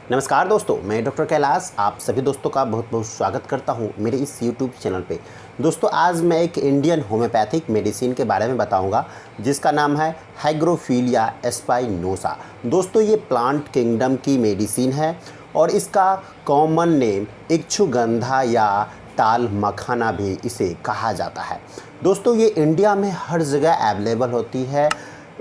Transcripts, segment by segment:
नमस्कार दोस्तों, मैं डॉक्टर कैलाश आप सभी दोस्तों का बहुत बहुत स्वागत करता हूं मेरे इस यूट्यूब चैनल पे। दोस्तों, आज मैं एक इंडियन होम्योपैथिक मेडिसिन के बारे में बताऊंगा जिसका नाम है हाइग्रोफिलिया स्पाइनोसा। दोस्तों, ये प्लांट किंगडम की मेडिसिन है और इसका कॉमन नेम इक्षुगंधा या ताल मखाना भी इसे कहा जाता है। दोस्तों, ये इंडिया में हर जगह अवेलेबल होती है,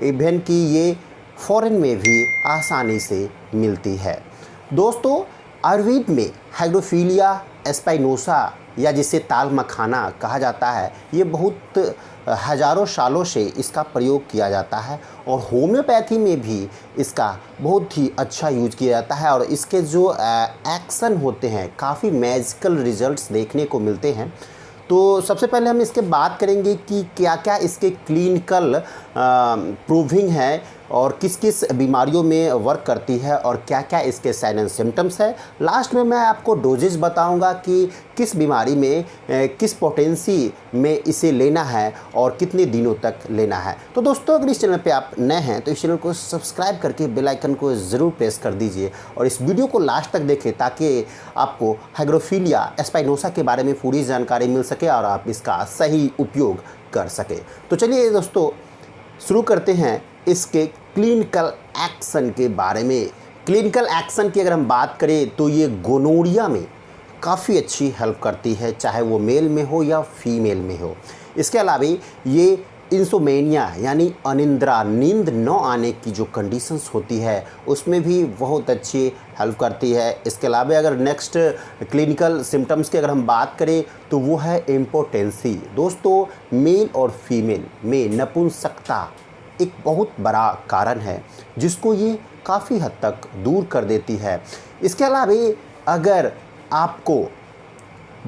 इवन कि ये फॉरेन में भी आसानी से मिलती है। दोस्तों, आयुर्वेद में हाइग्रोफिलिया स्पाइनोसा या जिसे ताल मखाना कहा जाता है, ये बहुत हज़ारों सालों से इसका प्रयोग किया जाता है और होम्योपैथी में भी इसका बहुत ही अच्छा यूज किया जाता है और इसके जो एक्शन होते हैं काफ़ी मैजिकल रिजल्ट्स देखने को मिलते हैं। तो सबसे पहले हम इसके बात करेंगे कि क्या क्या इसके क्लिनिकल प्रूविंग है और किस किस बीमारियों में वर्क करती है और क्या क्या इसके साइन एंड सिम्टम्स है। लास्ट में मैं आपको डोजेज बताऊंगा कि किस बीमारी में किस पोटेंसी में इसे लेना है और कितने दिनों तक लेना है। तो दोस्तों, अगर इस चैनल पे आप नए हैं तो इस चैनल को सब्सक्राइब करके बेल आइकन को ज़रूर प्रेस कर दीजिए और इस वीडियो को लास्ट तक देखें ताकि आपको हाइग्रोफिलिया स्पाइनोसा के बारे में पूरी जानकारी मिल सके और आप इसका सही उपयोग कर सके। तो चलिए दोस्तों, शुरू करते हैं इसके क्लिनिकल एक्शन के बारे में। क्लिनिकल एक्शन की अगर हम बात करें तो ये गोनोरिया में काफ़ी अच्छी हेल्प करती है, चाहे वो मेल में हो या फीमेल में हो। इसके अलावा ये इंसोमेनिया यानी अनिंद्रा, नींद न आने की जो कंडीशंस होती है उसमें भी बहुत अच्छी हेल्प करती है। इसके अलावा अगर नेक्स्ट क्लिनिकल सिम्टम्स की अगर हम बात करें तो वो है इम्पोटेंसी। दोस्तों, मेल और फीमेल में नपुंसकता एक बहुत बड़ा कारण है जिसको ये काफ़ी हद तक दूर कर देती है। इसके अलावा अगर आपको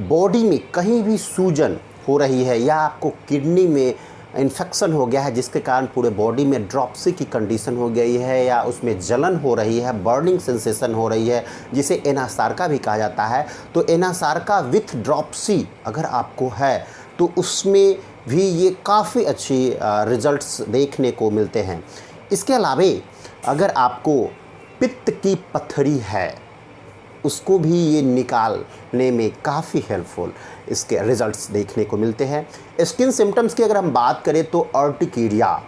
बॉडी में कहीं भी सूजन हो रही है या आपको किडनी में इन्फेक्शन हो गया है जिसके कारण पूरे बॉडी में ड्रॉप्सी की कंडीशन हो गई है या उसमें जलन हो रही है, बर्निंग सेंसेशन हो रही है जिसे एनासार्का भी कहा जाता है, तो एनासार्का विथ ड्रॉप्सी अगर आपको है तो उसमें भी ये काफ़ी अच्छी रिजल्ट्स देखने को मिलते हैं। इसके अलावा अगर आपको पित्त की पथरी है उसको भी ये निकालने में काफ़ी हेल्पफुल इसके रिजल्ट्स देखने को मिलते हैं। स्किन सिम्टम्स की अगर हम बात करें तो अर्टिकेरिया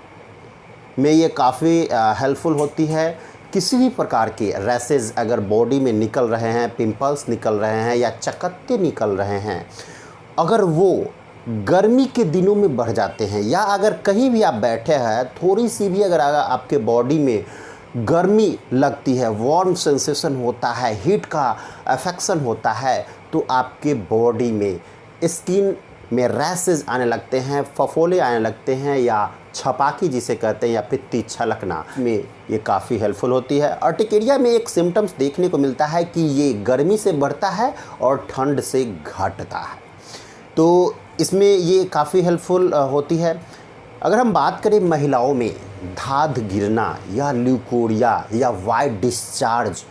में ये काफ़ी हेल्पफुल होती है। किसी भी प्रकार के रैसेज अगर बॉडी में निकल रहे हैं, पिंपल्स निकल रहे हैं या चकत्ते निकल रहे हैं, अगर वो गर्मी के दिनों में बढ़ जाते हैं या अगर कहीं भी आप बैठे हैं थोड़ी सी भी अगर आपके बॉडी में गर्मी लगती है, वार्म सेंसेशन होता है, हीट का अफेक्शन होता है, तो आपके बॉडी में स्किन में रैसेस आने लगते हैं, फफोले आने लगते हैं या छपाकी जिसे कहते हैं या पित्ती छलकना में ये काफ़ी हेल्पफुल होती है। अर्टिकेरिया में एक सिम्टम्स देखने को मिलता है कि ये गर्मी से बढ़ता है और ठंड से घटता है, तो इसमें ये काफ़ी हेल्पफुल होती है। अगर हम बात करें महिलाओं में धाध गिरना या ल्यूकोरिया या वाइट डिस्चार्ज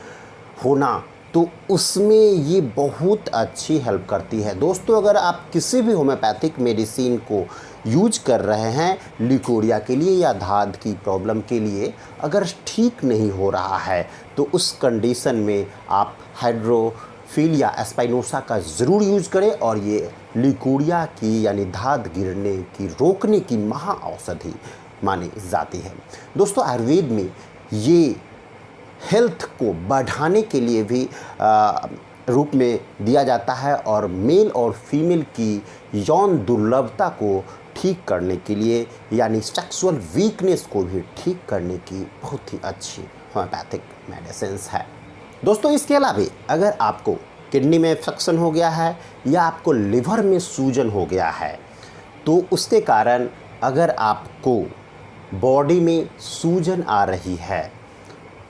होना, तो उसमें ये बहुत अच्छी हेल्प करती है। दोस्तों, अगर आप किसी भी होम्योपैथिक मेडिसिन को यूज कर रहे हैं ल्यूकोरिया के लिए या धाध की प्रॉब्लम के लिए, अगर ठीक नहीं हो रहा है तो उस कंडीशन में आप हाइग्रोफिलिया स्पाइनोसा का ज़रूर यूज करें और ये ल्यूकोरिया की यानी धाध गिरने की रोकने की महा औषधि मानी जाती है। दोस्तों, आयुर्वेद में ये हेल्थ को बढ़ाने के लिए भी रूप में दिया जाता है और मेल और फीमेल की यौन दुर्लभता को ठीक करने के लिए यानी सेक्सुअल वीकनेस को भी ठीक करने की बहुत ही अच्छी होम्योपैथिक मेडिसिन्स है। दोस्तों, इसके अलावा अगर आपको किडनी में इन्फेक्शन हो गया है या आपको लिवर में सूजन हो गया है, तो उसके कारण अगर आपको बॉडी में सूजन आ रही है,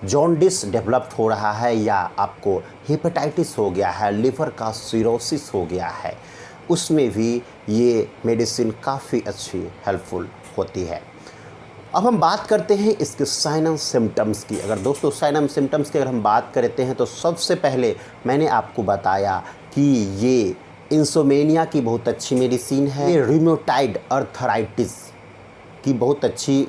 जॉन्डिस डेवलप्ड हो रहा है या आपको हेपेटाइटिस हो गया है, लिवर का सिरोसिस हो गया है, उसमें भी ये मेडिसिन काफ़ी अच्छी हेल्पफुल होती है। अब हम बात करते हैं इसके साइन एंड सिम्टम्स की। अगर दोस्तों साइन एंड सिम्टम्स की अगर हम बात करते हैं तो सबसे पहले मैंने आपको बताया कि ये इंसोमेनिया की बहुत अच्छी मेडिसिन है, ये रूमेटॉइड अर्थराइटिस की बहुत अच्छी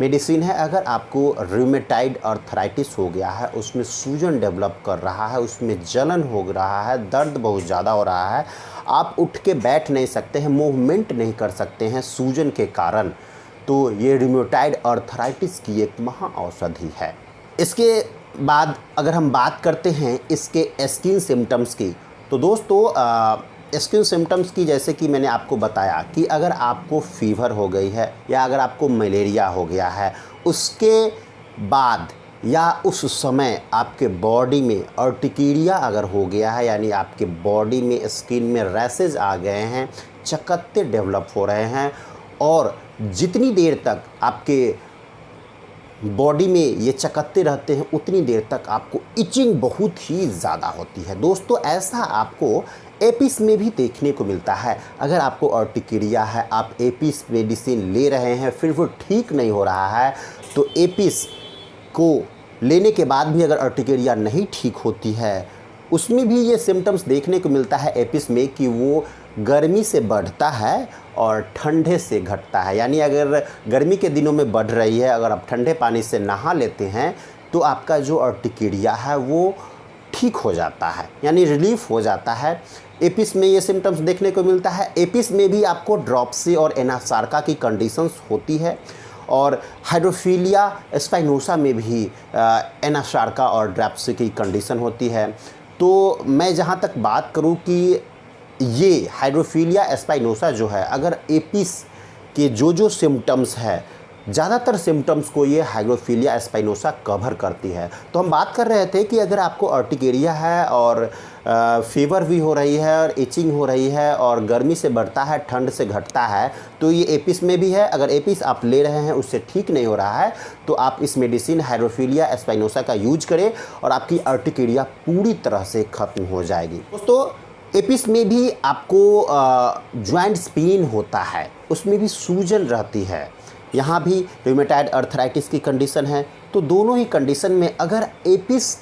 मेडिसिन है। अगर आपको रूमेटाइड आर्थराइटिस हो गया है, उसमें सूजन डेवलप कर रहा है, उसमें जलन हो रहा है, दर्द बहुत ज़्यादा हो रहा है, आप उठ के बैठ नहीं सकते हैं, मूवमेंट नहीं कर सकते हैं सूजन के कारण, तो ये रूमेटाइड आर्थराइटिस की एक महा औषधि है। इसके बाद अगर हम बात करते हैं इसके स्किन सिम्टम्स की, तो दोस्तों स्किन सिम्टम्स की जैसे कि मैंने आपको बताया कि अगर आपको फीवर हो गई है या अगर आपको मलेरिया हो गया है, उसके बाद या उस समय आपके बॉडी में अर्टिकेरिया अगर हो गया है, यानी आपके बॉडी में स्किन में रैसेज आ गए हैं, चकत्ते डेवलप हो रहे हैं, और जितनी देर तक आपके बॉडी में ये चकत्ते रहते हैं उतनी देर तक आपको इचिंग बहुत ही ज़्यादा होती है। दोस्तों ऐसा आपको एपिस में भी देखने को मिलता है। अगर आपको अर्टिकेरिया है, आप एपिस मेडिसिन ले रहे हैं, फिर वो ठीक नहीं हो रहा है, तो एपिस को लेने के बाद भी अगर अर्टिकेरिया नहीं ठीक होती है, उसमें भी ये सिम्टम्स देखने को मिलता है एपिस में कि वो गर्मी से बढ़ता है और ठंडे से घटता है। यानी अगर गर्मी के दिनों में बढ़ रही है, अगर आप ठंडे पानी से नहा लेते हैं तो आपका जो अर्टिकेरिया है वो ठीक हो जाता है, यानी रिलीफ हो जाता है। एपिस में ये सिम्टम्स देखने को मिलता है। एपिस में भी आपको ड्रॉप्सी और एनासार्का की कंडीशंस होती है, और हाइड्रोफीलिया स्पाइनोसा में भी एनासार्का और ड्रॉप्सी की कंडीशन होती है। तो मैं जहाँ तक बात करूँ कि ये हाइड्रोफीलिया स्पाइनोसा जो है, अगर एपिस के जो सिम्टम्स है, ज़्यादातर सिम्टम्स को ये हाइड्रोफीलिया स्पाइनोसा कवर करती है। तो हम बात कर रहे थे कि अगर आपको अर्टिकेरिया है और फीवर भी हो रही है और इचिंग हो रही है और गर्मी से बढ़ता है, ठंड से घटता है, तो ये एपिस में भी है। अगर एपिस आप ले रहे हैं उससे ठीक नहीं हो रहा है, तो आप इस मेडिसिन हाइड्रोफीलिया स्पाइनोसा का यूज करें और आपकी अर्टिकेरिया पूरी तरह से ख़त्म हो जाएगी। दोस्तों एपिस में भी आपको जॉइंट पेन होता है, उसमें भी सूजन रहती है, यहाँ भी रूमेटाइड आर्थराइटिस की कंडीशन है। तो दोनों ही कंडीशन में अगर एपिस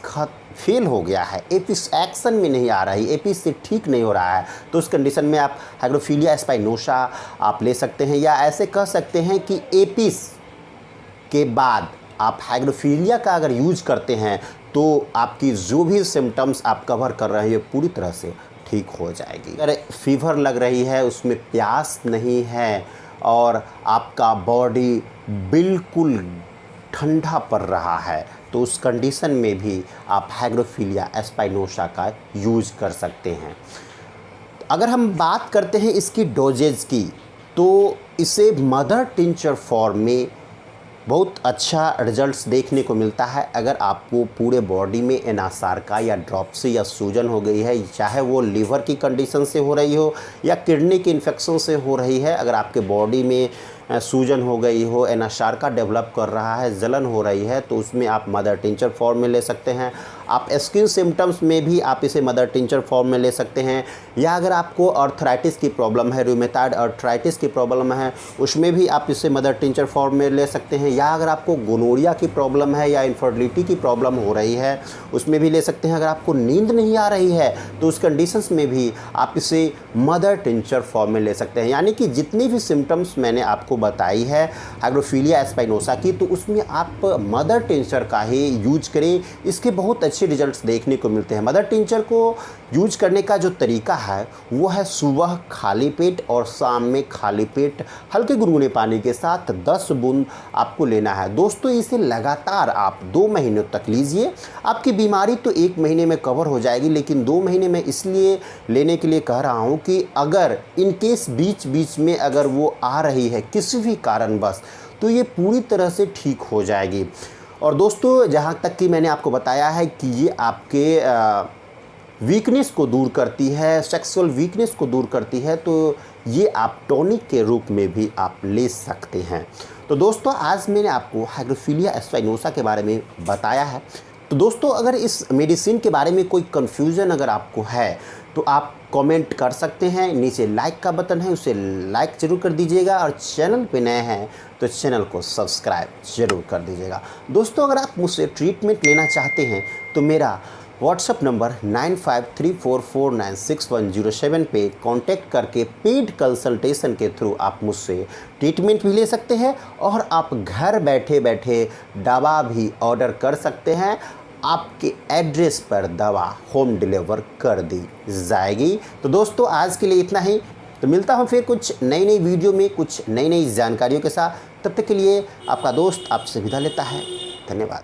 फेल हो गया है, एपिस एक्शन में नहीं आ रही, एपिस से ठीक नहीं हो रहा है, तो उस कंडीशन में आप हाइड्रोफीलिया स्पाइनोसा आप ले सकते हैं। या ऐसे कह सकते हैं कि एपिस के बाद आप हाइड्रोफीलिया का अगर यूज करते हैं तो आपकी जो भी सिम्टम्स आप कवर कर रहे हैं पूरी तरह से ठीक हो जाएगी। अगर फीवर लग रही है, उसमें प्यास नहीं है और आपका बॉडी बिल्कुल ठंडा पड़ रहा है, तो उस कंडीशन में भी आप हाइड्रोफीलिया स्पाइनोसा का यूज कर सकते हैं। अगर हम बात करते हैं इसकी डोजेज की, तो इसे मदर टिंचर फॉर्म में बहुत अच्छा रिजल्ट्स देखने को मिलता है। अगर आपको पूरे बॉडी में एनासार्का या ड्रॉप्सी या सूजन हो गई है, चाहे वो लीवर की कंडीशन से हो रही हो या किडनी के इन्फेक्शन से हो रही है, अगर आपके बॉडी में सूजन हो गई हो, एनासार्का डेवलप कर रहा है, जलन हो रही है, तो उसमें आप मदर टिंचर फॉर्म में ले सकते हैं। आप स्किन सिम्टम्स में भी आप इसे मदर टिंचर फॉर्म में ले सकते हैं। या अगर आपको आर्थराइटिस की प्रॉब्लम है, रूमेटाइड आर्थराइटिस की प्रॉब्लम है, उसमें भी आप इसे मदर टिंचर फॉर्म में ले सकते हैं। या अगर आपको गोनोरिया की प्रॉब्लम है या इनफर्टिलिटी की प्रॉब्लम हो रही है, उसमें भी ले सकते हैं। अगर आपको नींद नहीं आ रही है तो उस कंडीशंस में भी आप इसे मदर टिंचर फॉर्म में ले सकते हैं। यानी कि जितनी भी सिम्टम्स मैंने आपको बताई है हाइड्रोफीलिया स्पाइनोसा की, तो उसमें आप मदर टिंचर का ही यूज करें। इसके बहुत अच्छे रिजल्ट्स देखने को मिलते हैं। मदर टिंचर को यूज करने का जो तरीका है वो है सुबह खाली पेट और शाम में खाली पेट हल्के गुनगुने पानी के साथ 10 बूंद आपको लेना है। दोस्तों इसे लगातार आप 2 महीनों तक लीजिए। आपकी बीमारी तो 1 महीने में कवर हो जाएगी, लेकिन 2 महीने में इसलिए लेने के लिए कह रहा हूँ कि अगर इन केस बीच बीच में अगर वो आ रही है किसी भी कारणवश, तो ये पूरी तरह से ठीक हो जाएगी। और दोस्तों जहाँ तक कि मैंने आपको बताया है कि ये आपके वीकनेस को दूर करती है, सेक्सुअल वीकनेस को दूर करती है, तो ये आप टॉनिक के रूप में भी आप ले सकते हैं। तो दोस्तों आज मैंने आपको हाइड्रोफीलिया स्पाइनोसा के बारे में बताया है। तो दोस्तों अगर इस मेडिसिन के बारे में कोई कन्फ्यूज़न अगर आपको है तो आप कमेंट कर सकते हैं। नीचे लाइक का बटन है, उसे लाइक ज़रूर कर दीजिएगा, और चैनल पे नए हैं तो चैनल को सब्सक्राइब ज़रूर कर दीजिएगा। दोस्तों अगर आप मुझसे ट्रीटमेंट लेना चाहते हैं तो मेरा व्हाट्सएप नंबर 9534496107 पे कांटेक्ट करके पेड कंसल्टेशन के थ्रू आप मुझसे ट्रीटमेंट भी ले सकते हैं और आप घर बैठे बैठे दवा भी ऑर्डर कर सकते हैं। आपके एड्रेस पर दवा होम डिलीवर कर दी जाएगी। तो दोस्तों आज के लिए इतना ही। तो मिलता हूँ फिर कुछ नई नई वीडियो में कुछ नई नई जानकारियों के साथ। तब तक के लिए आपका दोस्त आपसे विदा लेता है। धन्यवाद।